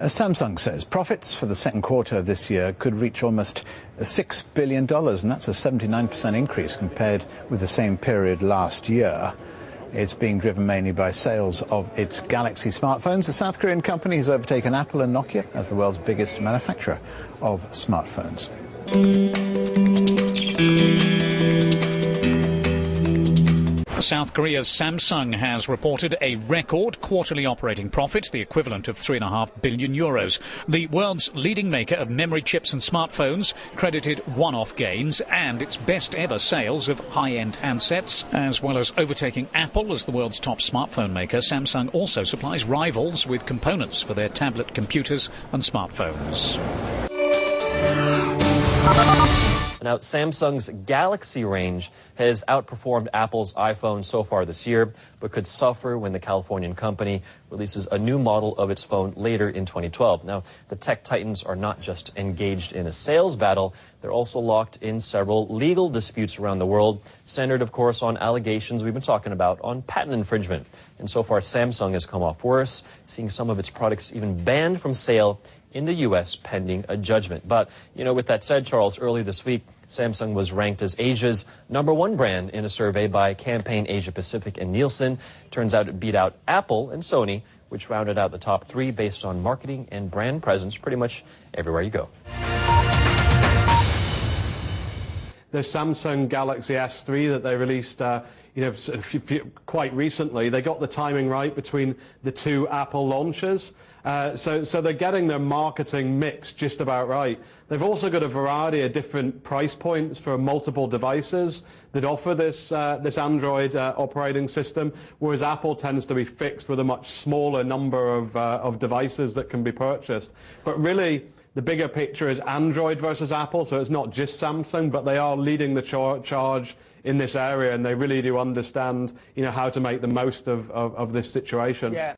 Samsung says profits for the second quarter of this year could reach almost $6 billion, and that's a 79% increase compared with the same period last year. It's being driven mainly by sales of its Galaxy smartphones. The South Korean company has overtaken Apple and Nokia as the world's biggest manufacturer of smartphones. South Korea's Samsung has reported a record quarterly operating profit, the equivalent of €3.5 billion. The world's leading maker of memory chips and smartphones credited one-off gains and its best ever sales of high-end handsets. As well as overtaking Apple as the world's top smartphone maker, Samsung also supplies rivals with components for their tablet computers and smartphones. Now, Samsung's Galaxy range has outperformed Apple's iPhone so far this year, but could suffer when the Californian company releases a new model of its phone later in 2012. Now, the tech titans are not just engaged in a sales battle, they're also locked in several legal disputes around the world, centered, of course, on allegations we've been talking about on patent infringement. And so far, Samsung has come off worse, seeing some of its products even banned from sale in the U.S. pending a judgment. But, with that said, Charles, early this week, Samsung was ranked as Asia's #1 brand in a survey by Campaign Asia Pacific and Nielsen. Turns out it beat out Apple and Sony, which rounded out the top 3 based on marketing and brand presence pretty much everywhere you go. The Samsung Galaxy S3 that they released quite recently, they got the timing right between the 2 Apple launches. So they're getting their marketing mix just about right. They've also got a variety of different price points for multiple devices that offer this Android operating system, whereas Apple tends to be fixed with a much smaller number of devices that can be purchased. But really, the bigger picture is Android versus Apple, so it's not just Samsung, but they are leading the charge in this area, and they really do understand, how to make the most of this situation. Yeah.